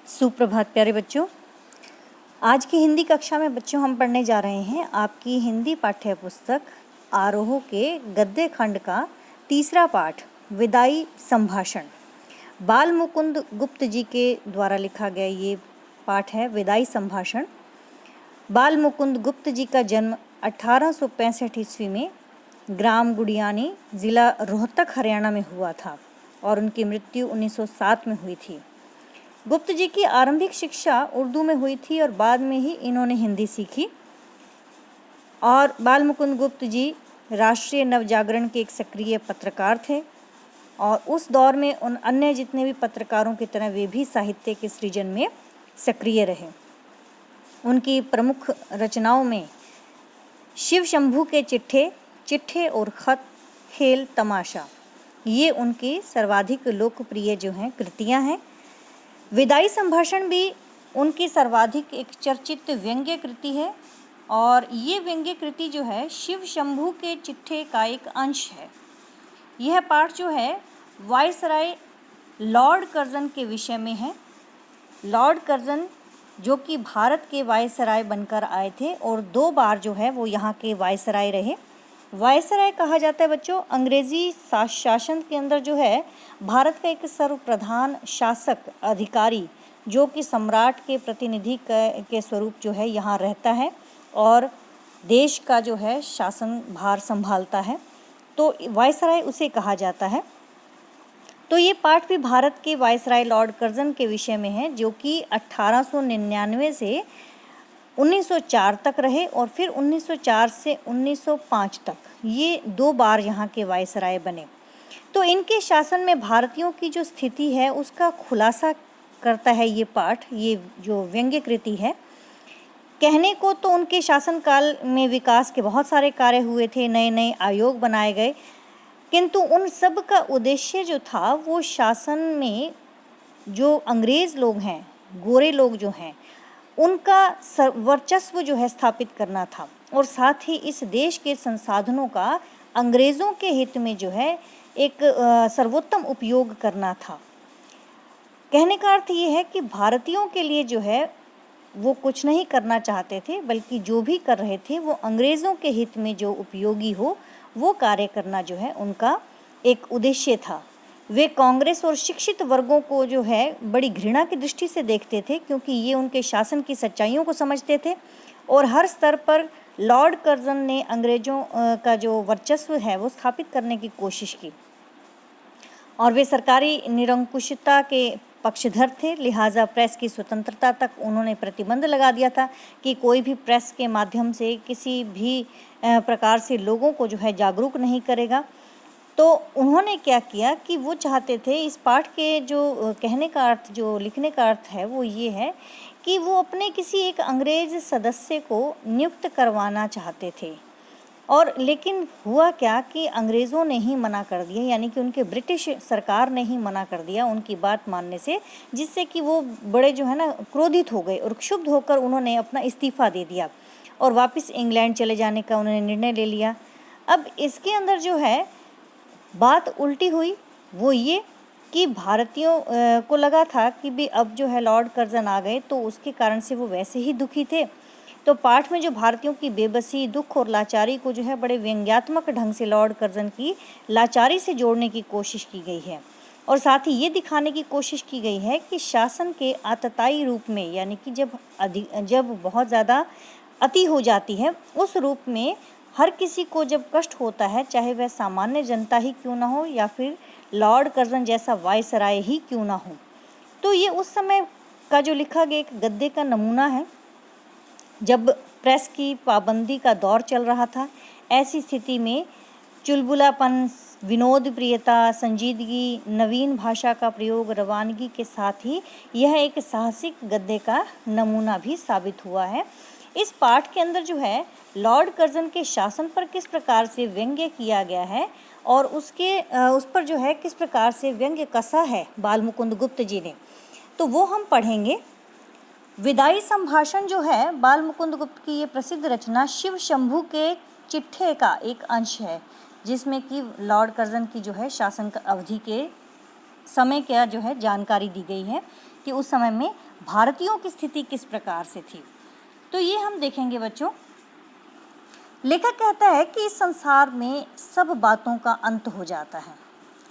सुप्रभात प्यारे बच्चों। आज की हिंदी कक्षा में बच्चों हम पढ़ने जा रहे हैं आपकी हिंदी पाठ्य पुस्तक आरोह के गद्य खंड का तीसरा पाठ विदाई संभाषण। बाल मुकुंद गुप्त जी के द्वारा लिखा गया ये पाठ है विदाई संभाषण। बाल मुकुंद गुप्त जी का जन्म 1865 ईस्वी में ग्राम गुड़ियानी, ज़िला रोहतक, हरियाणा में हुआ था और उनकी मृत्यु 1907 में हुई थी। गुप्त जी की आरंभिक शिक्षा उर्दू में हुई थी और बाद में ही इन्होंने हिंदी सीखी। और बाल मुकुंद गुप्त जी राष्ट्रीय नवजागरण के एक सक्रिय पत्रकार थे और उस दौर में उन अन्य जितने भी पत्रकारों की तरह वे भी साहित्य के सृजन में सक्रिय रहे। उनकी प्रमुख रचनाओं में शिव शंभू के चिट्ठे और खत, खेल तमाशा, ये उनकी सर्वाधिक लोकप्रिय जो हैं कृतियां हैं। विदाई संभाषण भी उनकी सर्वाधिक एक चर्चित व्यंग्य कृति है और ये व्यंग्य कृति जो है शिव शंभू के चिट्ठे का एक अंश है। यह पाठ जो है वायसराय लॉर्ड कर्जन के विषय में है। लॉर्ड कर्जन जो कि भारत के वायसराय बनकर आए थे और 2 बार जो है वो यहाँ के वायसराय रहे। वायसराय कहा जाता है बच्चों अंग्रेजी शासन के अंदर जो है भारत का एक सर्वप्रधान शासक अधिकारी जो कि सम्राट के प्रतिनिधि के स्वरूप जो है यहाँ रहता है और देश का जो है शासन भार संभालता है, तो वायसराय उसे कहा जाता है। तो ये पाठ भी भारत के वायसराय लॉर्ड कर्जन के विषय में है जो कि 1899 से 1904 तक रहे और फिर 1904 से 1905 तक ये 2 बार यहाँ के वायसराय बने। तो इनके शासन में भारतीयों की जो स्थिति है उसका खुलासा करता है ये पाठ। ये जो व्यंग्य कृति है, कहने को तो उनके शासनकाल में विकास के बहुत सारे कार्य हुए थे, नए नए आयोग बनाए गए, किंतु उन सब का उद्देश्य जो था वो शासन में जो अंग्रेज़ लोग हैं, गोरे लोग जो हैं, उनका वर्चस्व जो है स्थापित करना था और साथ ही इस देश के संसाधनों का अंग्रेज़ों के हित में जो है एक सर्वोत्तम उपयोग करना था। कहने का अर्थ ये है कि भारतीयों के लिए जो है वो कुछ नहीं करना चाहते थे, बल्कि जो भी कर रहे थे वो अंग्रेज़ों के हित में जो उपयोगी हो वो कार्य करना जो है उनका एक उद्देश्य था। वे कांग्रेस और शिक्षित वर्गों को जो है बड़ी घृणा की दृष्टि से देखते थे क्योंकि ये उनके शासन की सच्चाइयों को समझते थे और हर स्तर पर लॉर्ड कर्जन ने अंग्रेज़ों का जो वर्चस्व है वो स्थापित करने की कोशिश की और वे सरकारी निरंकुशता के पक्षधर थे। लिहाजा प्रेस की स्वतंत्रता तक उन्होंने प्रतिबंध लगा दिया था कि कोई भी प्रेस के माध्यम से किसी भी प्रकार से लोगों को जो है जागरूक नहीं करेगा। तो उन्होंने क्या किया कि वो चाहते थे, इस पाठ के जो कहने का अर्थ, जो लिखने का अर्थ है वो ये है कि वो अपने किसी एक अंग्रेज़ सदस्य को नियुक्त करवाना चाहते थे और लेकिन हुआ क्या कि अंग्रेज़ों ने ही मना कर दिया, यानी कि उनके ब्रिटिश सरकार ने ही मना कर दिया उनकी बात मानने से, जिससे कि वो बड़े जो है ना क्रोधित हो गए और क्षुब्ध होकर उन्होंने अपना इस्तीफ़ा दे दिया और वापस इंग्लैंड चले जाने का उन्होंने निर्णय ले लिया। अब इसके अंदर जो है बात उल्टी हुई, वो ये कि भारतीयों को लगा था कि भी अब जो है लॉर्ड कर्जन आ गए तो उसके कारण से वो वैसे ही दुखी थे। तो पाठ में जो भारतीयों की बेबसी, दुख और लाचारी को जो है बड़े व्यंग्यात्मक ढंग से लॉर्ड कर्जन की लाचारी से जोड़ने की कोशिश की गई है और साथ ही ये दिखाने की कोशिश की गई है कि शासन के आतताई रूप में, यानी कि जब बहुत ज़्यादा अति हो जाती है उस रूप में हर किसी को जब कष्ट होता है, चाहे वह सामान्य जनता ही क्यों ना हो या फिर लॉर्ड कर्जन जैसा वायसराय ही क्यों ना हो। तो ये उस समय का जो लिखा गया एक गद्य का नमूना है जब प्रेस की पाबंदी का दौर चल रहा था। ऐसी स्थिति में चुलबुलापन, विनोद प्रियता, संजीदगी, नवीन भाषा का प्रयोग, रवानगी के साथ ही यह एक साहसिक गद्य का नमूना भी साबित हुआ है। इस पाठ के अंदर जो है लॉर्ड कर्जन के शासन पर किस प्रकार से व्यंग्य किया गया है और उस पर जो है किस प्रकार से व्यंग्य कसा है बाल मुकुंद गुप्त जी ने, तो वो हम पढ़ेंगे। विदाई संभाषण जो है बाल मुकुंद गुप्त की ये प्रसिद्ध रचना शिव शंभू के चिट्ठे का एक अंश है, जिसमें कि लॉर्ड कर्जन की जो है शासन अवधि के समय क्या जो है जानकारी दी गई है। कि उस समय में भारतीयों की स्थिति किस प्रकार से थी। तो ये हम देखेंगे बच्चों। लेखक कहता है कि इस संसार में सब बातों का अंत हो जाता है।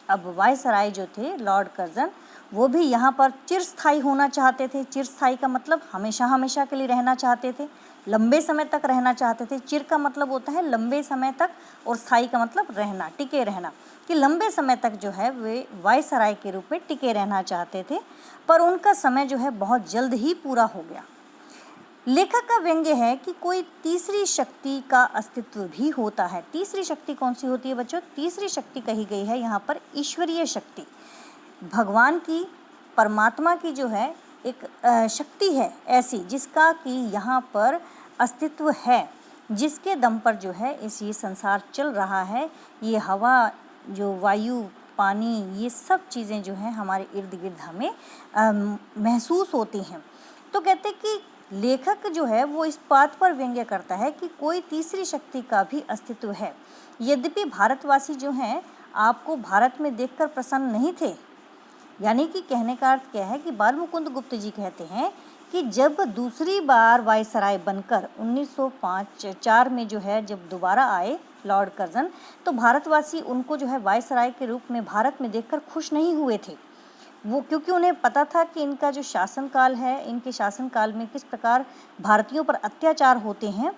अब वायसराय जो थे लॉर्ड कर्जन, वो भी यहाँ पर चिरस्थायी होना चाहते थे। चिरस्थायी का मतलब हमेशा हमेशा के लिए रहना चाहते थे, लंबे समय तक रहना चाहते थे। चिर का मतलब होता है लंबे समय तक, और स्थायी का मतलब रहना, टिके रहना, कि लंबे समय तक जो है वे वायसराय के रूप में टिके रहना चाहते थे। पर उनका समय जो है बहुत जल्द ही पूरा हो गया। लेखक का व्यंग्य है कि कोई तीसरी शक्ति का अस्तित्व भी होता है। तीसरी शक्ति कौन सी होती है बच्चों? तीसरी शक्ति कही गई है यहाँ पर ईश्वरीय शक्ति, भगवान की, परमात्मा की जो है एक शक्ति है ऐसी, जिसका कि यहाँ पर अस्तित्व है, जिसके दम पर जो है ये संसार चल रहा है। ये हवा, जो वायु, पानी, ये सब चीज़ें जो हैं हमारे इर्द गिर्द हमें महसूस होती हैं। तो कहते कि लेखक जो है वो इस बात पर व्यंग्य करता है कि कोई तीसरी शक्ति का भी अस्तित्व है। यद्यपि भारतवासी जो हैं आपको भारत में देखकर प्रसन्न नहीं थे। यानी कि कहने का अर्थ क्या है कि बाल मुकुंद गुप्त जी कहते हैं कि जब दूसरी बार वायसराय बनकर 1904 में जो है जब दोबारा आए लॉर्ड कर्जन, तो भारतवासी उनको जो है वायसराय के रूप में भारत में देखकर खुश नहीं हुए थे। वो क्योंकि उन्हें पता था कि इनका जो शासनकाल है, इनके शासनकाल में किस प्रकार भारतीयों पर अत्याचार होते हैं,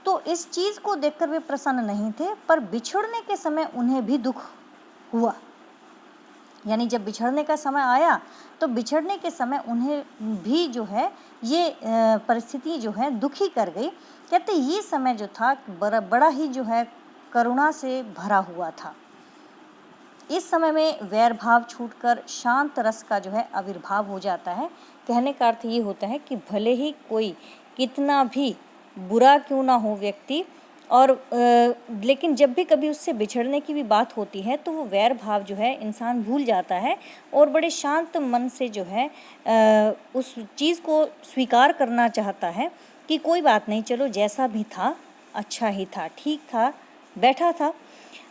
तो इस चीज़ को देखकर वे प्रसन्न नहीं थे। पर बिछड़ने के समय उन्हें भी दुख हुआ। यानी जब बिछड़ने का समय आया तो बिछड़ने के समय उन्हें भी जो है ये परिस्थिति जो है दुखी कर गई। कहते ये समय जो था बड़ा ही जो है करुणा से भरा हुआ था। इस समय में वैर भाव छूटकर शांत रस का जो है आविर्भाव हो जाता है। कहने का अर्थ ये होता है कि भले ही कोई कितना भी बुरा क्यों ना हो व्यक्ति, और लेकिन जब भी कभी उससे बिछड़ने की भी बात होती है तो वो वैर भाव जो है इंसान भूल जाता है और बड़े शांत मन से जो है उस चीज़ को स्वीकार करना चाहता है कि कोई बात नहीं, चलो जैसा भी था अच्छा ही था, ठीक था, बैठा था।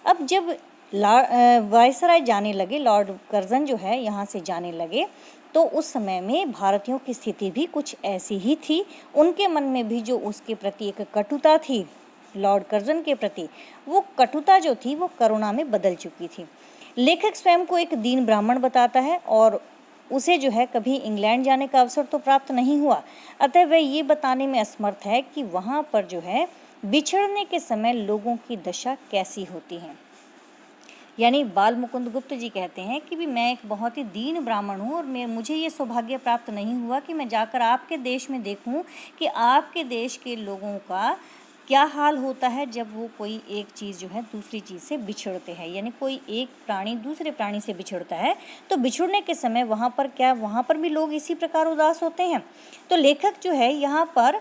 अब जब वायसराय जाने लगे, लॉर्ड कर्जन जो है यहाँ से जाने लगे, तो उस समय में भारतीयों की स्थिति भी कुछ ऐसी ही थी। उनके मन में भी जो उसके प्रति एक कटुता थी, लॉर्ड कर्जन के प्रति, वो कटुता जो थी वो करुणा में बदल चुकी थी। लेखक स्वयं को एक दीन ब्राह्मण बताता है और उसे जो है कभी इंग्लैंड जाने का अवसर तो प्राप्त नहीं हुआ, अतः वह ये बताने में असमर्थ है कि वहाँ पर जो है बिछड़ने के समय लोगों की दशा कैसी होती है। यानी बाल मुकुंद गुप्त जी कहते हैं कि भी मैं एक बहुत ही दीन ब्राह्मण हूँ और मुझे ये सौभाग्य प्राप्त नहीं हुआ कि मैं जाकर आपके देश में देखूँ कि आपके देश के लोगों का क्या हाल होता है जब वो कोई एक चीज़ जो है दूसरी चीज़ से बिछड़ते हैं। यानी कोई एक प्राणी दूसरे प्राणी से बिछड़ता है तो बिछड़ने के समय वहाँ पर भी लोग इसी प्रकार उदास होते हैं। तो लेखक जो है यहाँ पर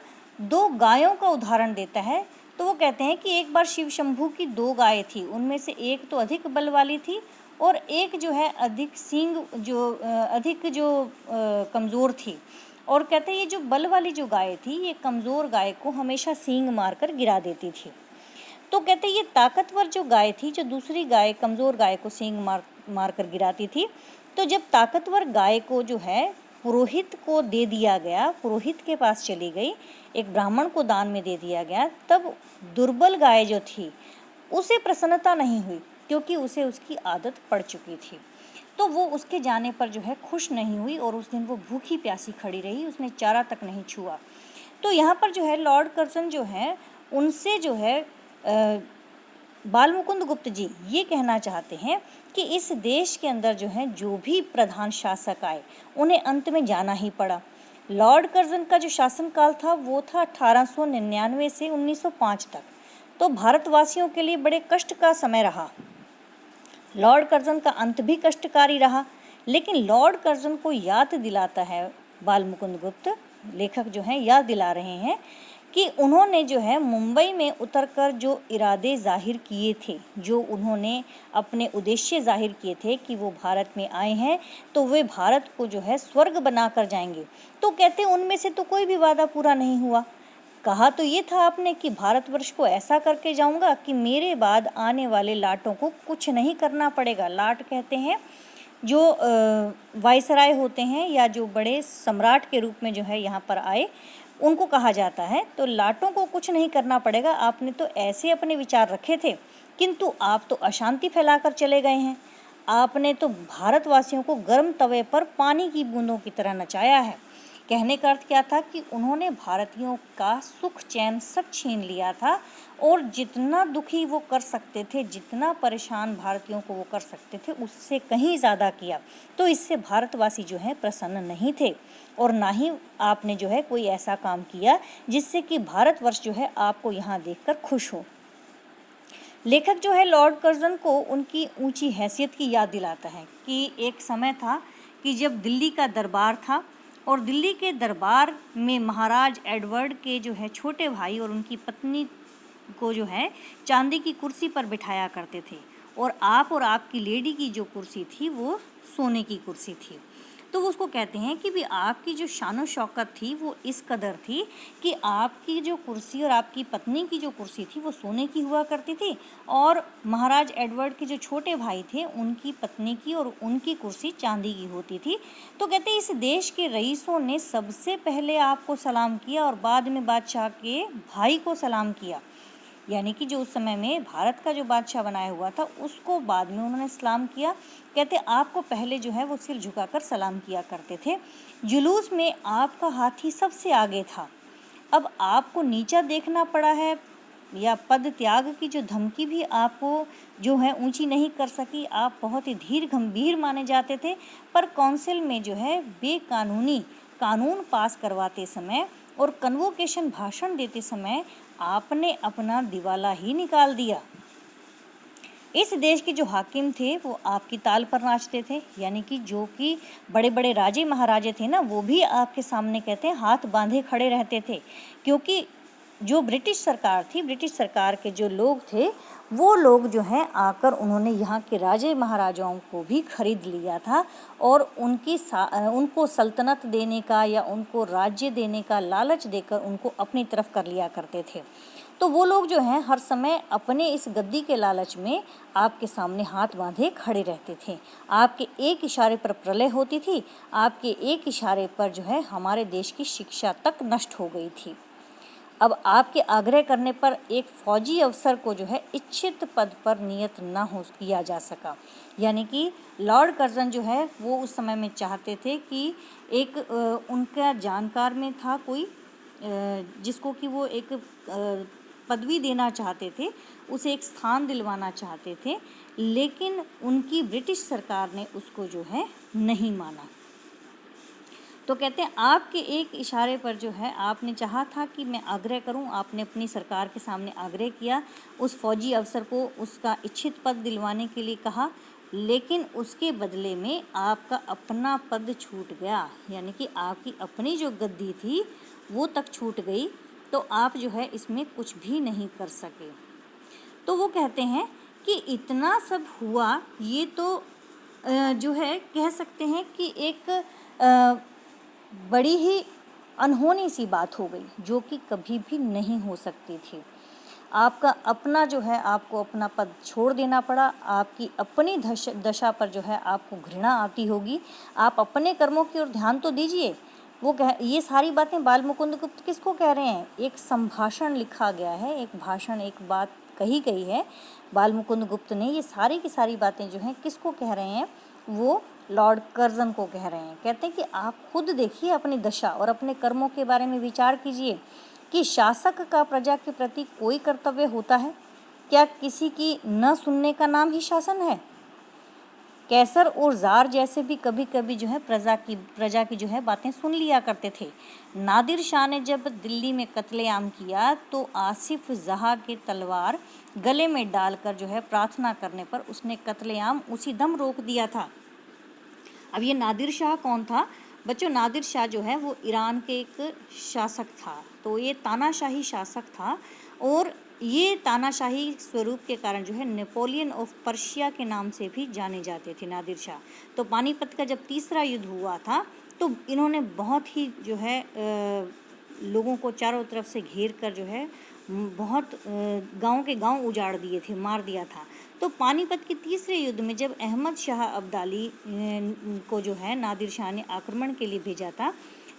2 गायों का उदाहरण देता है। तो वो कहते हैं कि एक बार शिव शंभू की 2 गायें थी, उनमें से एक तो अधिक बल वाली थी और एक जो है अधिक कमज़ोर थी। और कहते हैं ये जो बल वाली जो गाय थी ये कमज़ोर गाय को हमेशा सींग मारकर गिरा देती थी। तो कहते हैं ये ताकतवर जो गाय थी, जो दूसरी गाय कमज़ोर गाय को सींग मार कर गिराती थी, तो जब ताकतवर गाय को जो है पुरोहित को दे दिया गया, पुरोहित के पास चली गई, एक ब्राह्मण को दान में दे दिया गया, तब दुर्बल गाय जो थी उसे प्रसन्नता नहीं हुई क्योंकि उसे उसकी आदत पड़ चुकी थी। तो वो उसके जाने पर जो है खुश नहीं हुई और उस दिन वो भूखी प्यासी खड़ी रही, उसने चारा तक नहीं छुआ। तो यहाँ पर जो है लॉर्ड कर्जन जो है उनसे जो है बाल मुकुंद गुप्त जी ये कहना चाहते हैं कि इस देश के अंदर जो है जो भी प्रधान शासक आए उन्हें अंत में जाना ही पड़ा। लॉर्ड कर्जन का जो शासनकाल था वो था 1899 से 1905 तक। तो भारतवासियों के लिए बड़े कष्ट का समय रहा। लॉर्ड कर्जन का अंत भी कष्टकारी रहा, लेकिन लॉर्ड कर्जन को याद दिलाता है बाल मुकुंद गुप्त, लेखक जो हैं याद दिला रहे हैं कि उन्होंने जो है मुंबई में उतरकर जो इरादे जाहिर किए थे, जो उन्होंने अपने उद्देश्य जाहिर किए थे कि वो भारत में आए हैं तो वे भारत को जो है स्वर्ग बनाकर जाएंगे, तो कहते उनमें से तो कोई भी वादा पूरा नहीं हुआ। कहा तो ये था आपने कि भारतवर्ष को ऐसा करके जाऊंगा कि मेरे बाद आने वाले लाटों को कुछ नहीं करना पड़ेगा। लाट कहते हैं जो वायसराय होते हैं या जो बड़े सम्राट के रूप में जो है यहाँ पर आए, उनको कहा जाता है। तो लाटों को कुछ नहीं करना पड़ेगा, आपने तो ऐसे अपने विचार रखे थे, किंतु आप तो अशांति फैलाकर चले गए हैं। आपने तो भारतवासियों को गर्म तवे पर पानी की बूंदों की तरह नचाया है। कहने का अर्थ क्या था कि उन्होंने भारतीयों का सुख चैन सब छीन लिया था, और जितना दुखी वो कर सकते थे, जितना परेशान भारतीयों को वो कर सकते थे, उससे कहीं ज़्यादा किया। तो इससे भारतवासी जो है प्रसन्न नहीं थे, और ना ही आपने जो है कोई ऐसा काम किया जिससे कि भारतवर्ष जो है आपको यहाँ देखकर खुश हो। लेखक जो है लॉर्ड कर्जन को उनकी ऊंची हैसियत की याद दिलाता है कि एक समय था कि जब दिल्ली का दरबार था, और दिल्ली के दरबार में महाराज एडवर्ड के जो है छोटे भाई और उनकी पत्नी को जो है चांदी की कुर्सी पर बिठाया करते थे, और आप और आपकी लेडी की जो कुर्सी थी वो सोने की कुर्सी थी। तो वो उसको कहते हैं कि भी आपकी जो शानो शौकत थी वो इस कदर थी कि आपकी जो कुर्सी और आपकी पत्नी की जो कुर्सी थी वो सोने की हुआ करती थी, और महाराज एडवर्ड के जो छोटे भाई थे उनकी पत्नी की और उनकी कुर्सी चांदी की होती थी। तो कहते हैं इस देश के रईसों ने सबसे पहले आपको सलाम किया और बाद में बादशाह के भाई को सलाम किया, यानी कि जो उस समय में भारत का जो बादशाह बनाया हुआ था उसको बाद में उन्होंने सलाम किया। कहते आपको पहले जो है वो सिर झुकाकर सलाम किया करते थे। जुलूस में आपका हाथी सबसे आगे था, अब आपको नीचा देखना पड़ा है, या पद त्याग की जो धमकी भी आपको जो है ऊंची नहीं कर सकी। आप बहुत ही धीर गंभीर माने जाते थे, पर काउंसिल में जो है बेकानूनी कानून पास करवाते समय और कन्वोकेशन भाषण देते समय आपने अपना दिवाला ही निकाल दिया। इस देश के जो हाकिम थे वो आपकी ताल पर नाचते थे, यानी कि जो कि बड़े बड़े राजे महाराजे थे ना, वो भी आपके सामने कहते हैं हाथ बांधे खड़े रहते थे, क्योंकि जो ब्रिटिश सरकार थी, ब्रिटिश सरकार के जो लोग थे वो लोग जो हैं आकर उन्होंने यहाँ के राजे महाराजाओं को भी खरीद लिया था, और उनको सल्तनत देने का या उनको राज्य देने का लालच देकर उनको अपनी तरफ कर लिया करते थे। तो वो लोग जो हैं हर समय अपने इस गद्दी के लालच में आपके सामने हाथ बांधे खड़े रहते थे। आपके एक इशारे पर प्रलय होती थी, आपके एक इशारे पर जो है हमारे देश की शिक्षा तक नष्ट हो गई थी। अब आपके आग्रह करने पर एक फौजी अफसर को जो है इच्छित पद पर नियत न हो किया जा सका, यानी कि लॉर्ड कर्जन जो है वो उस समय में चाहते थे कि एक उनका जानकार में था कोई जिसको कि वो एक पदवी देना चाहते थे, उसे एक स्थान दिलवाना चाहते थे, लेकिन उनकी ब्रिटिश सरकार ने उसको जो है नहीं माना। तो कहते हैं आपके एक इशारे पर जो है आपने चाहा था कि मैं आग्रह करूं, आपने अपनी सरकार के सामने आग्रह किया, उस फौजी अफसर को उसका इच्छित पद दिलवाने के लिए कहा, लेकिन उसके बदले में आपका अपना पद छूट गया, यानी कि आपकी अपनी जो गद्दी थी वो तक छूट गई, तो आप जो है इसमें कुछ भी नहीं कर सके। तो वो कहते हैं कि इतना सब हुआ, ये तो जो है कह सकते हैं कि एक बड़ी ही अनहोनी सी बात हो गई, जो कि कभी भी नहीं हो सकती थी। आपका अपना जो है आपको अपना पद छोड़ देना पड़ा, आपकी अपनी दशा पर जो है आपको घृणा आती होगी। आप अपने कर्मों की ओर ध्यान तो दीजिए। ये सारी बातें बाल मुकुंद गुप्त किसको कह रहे हैं? एक संभाषण लिखा गया है, एक भाषण, एक बात कही गई है बाल मुकुंद गुप्त ने। ये सारी की सारी बातें जो हैं किसको कह रहे हैं? वो लॉर्ड कर्जन को कह रहे हैं। कहते हैं कि आप खुद देखिए अपनी दशा और अपने कर्मों के बारे में विचार कीजिए कि शासक का प्रजा के प्रति कोई कर्तव्य होता है क्या? किसी की न सुनने का नाम ही शासन है। कैसर और जार जैसे भी कभी कभी जो है प्रजा की जो है बातें सुन लिया करते थे। नादिर शाह ने जब दिल्ली में कत्लेआम किया तो आसिफ जहा के तलवार गले में डालकर जो है प्रार्थना करने पर उसने कत्लेआम उसी दम रोक दिया था। अब ये नादिर शाह कौन था बच्चों? नादिर शाह जो है वो ईरान के एक शासक था। तो ये तानाशाही शासक था, और ये तानाशाही स्वरूप के कारण जो है नेपोलियन ऑफ पर्शिया के नाम से भी जाने जाते थे नादिर शाह। तो पानीपत का जब तीसरा युद्ध हुआ था तो इन्होंने बहुत ही जो है लोगों को चारों तरफ से घेर कर जो है बहुत गांव के गांव उजाड़ दिए थे, मार दिया था। तो पानीपत के तीसरे युद्ध में जब अहमद शाह अब्दाली को जो है नादिर शाह ने आक्रमण के लिए भेजा था,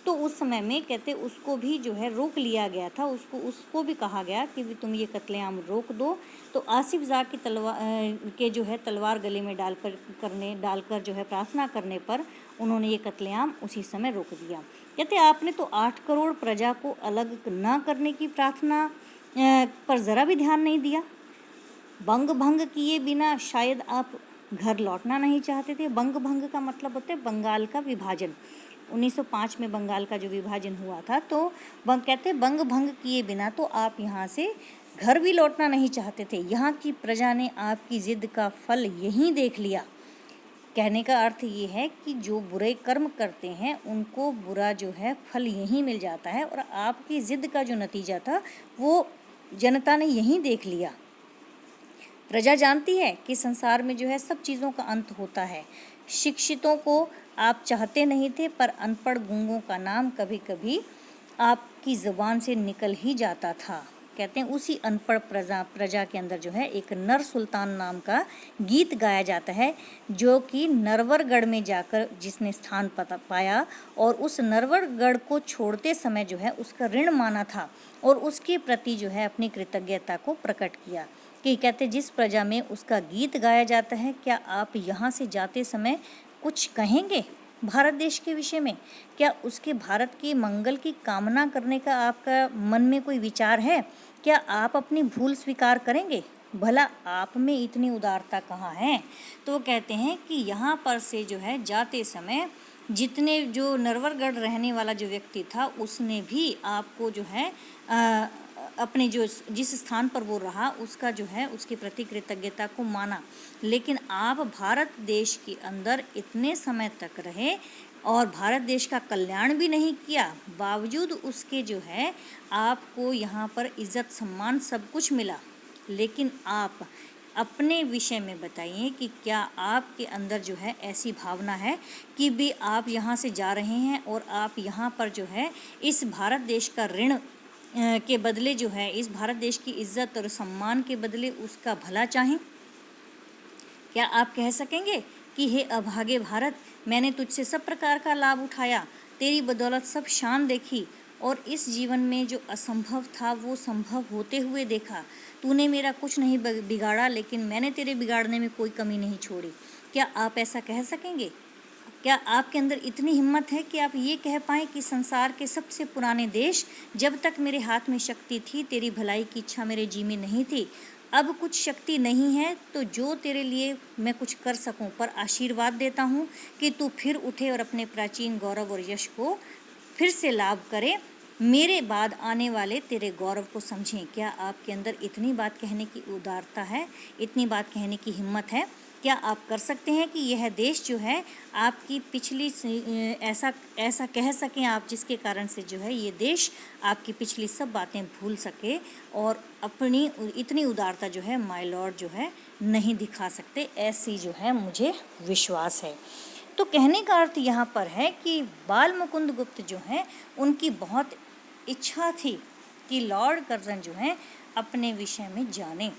तो उस समय में कहते उसको भी जो है रोक लिया गया था, उसको भी कहा गया कि भी तुम ये कत्लेआम रोक दो। तो आसिफ जाह की तलवार गले में डालकर जो है प्रार्थना करने पर उन्होंने ये कत्लेआम उसी समय रोक दिया। कहते आपने तो 8 करोड़ प्रजा को अलग न करने की प्रार्थना पर ज़रा भी ध्यान नहीं दिया। बंग भंग किए बिना शायद आप घर लौटना नहीं चाहते थे। बंग भंग का मतलब होता है बंगाल का विभाजन। 1905 में बंगाल का जो विभाजन हुआ था, तो कहते बंग भंग किए बिना तो आप यहाँ से घर भी लौटना नहीं चाहते थे। यहाँ की प्रजा ने आपकी ज़िद का फल यहीं देख लिया। कहने का अर्थ ये है कि जो बुरे कर्म करते हैं उनको बुरा जो है फल यहीं मिल जाता है, और आपकी ज़िद का जो नतीजा था वो जनता ने यहीं देख लिया। प्रजा जानती है कि संसार में जो है सब चीज़ों का अंत होता है। शिक्षितों को आप चाहते नहीं थे, पर अनपढ़ गूंगों का नाम कभी कभी आपकी ज़ुबान से निकल ही जाता था। कहते हैं उसी अनपढ़ प्रजा के अंदर जो है एक नर सुल्तान नाम का गीत गाया जाता है, जो कि नरवरगढ़ में जाकर जिसने स्थान पाया और उस नरवरगढ़ को छोड़ते समय जो है उसका ऋण माना था और उसके प्रति जो है अपनी कृतज्ञता को प्रकट किया। कि कहते जिस प्रजा में उसका गीत गाया जाता है, क्या आप यहाँ से जाते समय कुछ कहेंगे भारत देश के विषय में? क्या उसके भारत के मंगल की कामना करने का आपका मन में कोई विचार है? क्या आप अपनी भूल स्वीकार करेंगे? भला आप में इतनी उदारता कहाँ है? तो कहते हैं कि यहाँ पर से जो है जाते समय जितने जो नरवरगढ़ रहने वाला जो व्यक्ति था उसने भी आपको जो है अपने जिस स्थान पर वो रहा उसका जो है उसके प्रति कृतज्ञता को माना। लेकिन आप भारत देश के अंदर इतने समय तक रहे और भारत देश का कल्याण भी नहीं किया, बावजूद उसके जो है आपको यहाँ पर इज़्ज़त सम्मान सब कुछ मिला। लेकिन आप अपने विषय में बताइए कि क्या आपके अंदर जो है ऐसी भावना है कि भी आप यहाँ से जा रहे हैं और आप यहाँ पर जो है इस भारत देश का ऋण के बदले जो है इस भारत देश की इज़्ज़त और सम्मान के बदले उसका भला चाहें? क्या आप कह सकेंगे कि हे अभागे भारत, मैंने तुझसे सब प्रकार का लाभ उठाया, तेरी बदौलत सब शान देखी और इस जीवन में जो असंभव था वो संभव होते हुए देखा। तूने मेरा कुछ नहीं बिगाड़ा, लेकिन मैंने तेरे बिगाड़ने में कोई कमी नहीं छोड़ी। क्या आप ऐसा कह सकेंगे? क्या आपके अंदर इतनी हिम्मत है कि आप ये कह पाएँ कि संसार के सबसे पुराने देश, जब तक मेरे हाथ में शक्ति थी तेरी भलाई की इच्छा मेरे जी में नहीं थी, अब कुछ शक्ति नहीं है तो जो तेरे लिए मैं कुछ कर सकूं, पर आशीर्वाद देता हूं कि तू फिर उठे और अपने प्राचीन गौरव और यश को फिर से लाभ करे, मेरे बाद आने वाले तेरे गौरव को समझें। क्या आपके अंदर इतनी बात कहने की उदारता है, इतनी बात कहने की हिम्मत है? क्या आप कर सकते हैं कि यह देश जो है आपकी पिछली ऐसा कह सकें आप, जिसके कारण से जो है ये देश आपकी पिछली सब बातें भूल सके और अपनी इतनी उदारता जो है माय लॉर्ड जो है नहीं दिखा सकते? ऐसी जो है मुझे विश्वास है। तो कहने का अर्थ यहाँ पर है कि बाल मुकुंद गुप्त जो हैं उनकी बहुत इच्छा थी कि लॉर्ड कर्जन जो हैं अपने विषय में जाने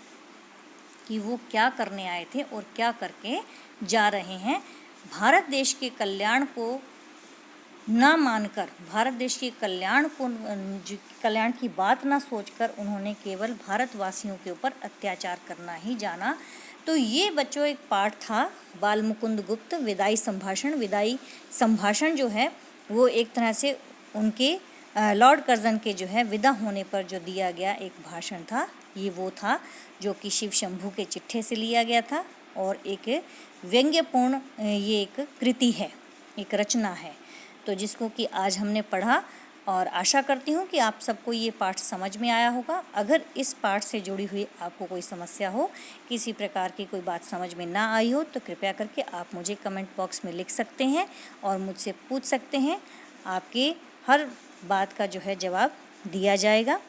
कि वो क्या करने आए थे और क्या करके जा रहे हैं। भारत देश के कल्याण को ना मानकर, भारत देश के कल्याण की बात ना सोचकर उन्होंने केवल भारतवासियों के ऊपर अत्याचार करना ही जाना। तो ये बच्चों एक पाठ था बाल मुकुंद गुप्त विदाई संभाषण जो है वो एक तरह से उनके लॉर्ड कर्जन के जो है विदा होने पर जो दिया गया एक भाषण था। ये वो था जो कि शिव शंभू के चिट्ठे से लिया गया था और एक व्यंग्यपूर्ण ये एक कृति है, एक रचना है, तो जिसको कि आज हमने पढ़ा और आशा करती हूँ कि आप सबको ये पाठ समझ में आया होगा। अगर इस पाठ से जुड़ी हुई आपको कोई समस्या हो, किसी प्रकार की कोई बात समझ में ना आई हो, तो कृपया करके आप मुझे कमेंट बॉक्स में लिख सकते हैं और मुझसे पूछ सकते हैं। आपके हर बात का जो है जवाब दिया जाएगा।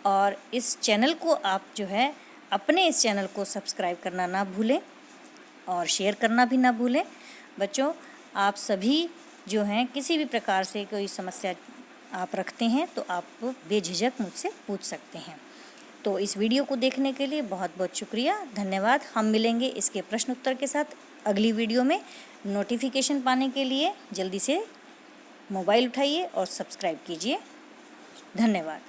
और इस चैनल को आप जो है अपने इस चैनल को सब्सक्राइब करना ना भूलें और शेयर करना भी ना भूलें। बच्चों, आप सभी जो हैं किसी भी प्रकार से कोई समस्या आप रखते हैं तो आप बेझिझक मुझसे पूछ सकते हैं। तो इस वीडियो को देखने के लिए बहुत बहुत शुक्रिया, धन्यवाद। हम मिलेंगे इसके प्रश्न उत्तर के साथ अगली वीडियो में। नोटिफिकेशन पाने के लिए जल्दी से मोबाइल उठाइए और सब्सक्राइब कीजिए। धन्यवाद।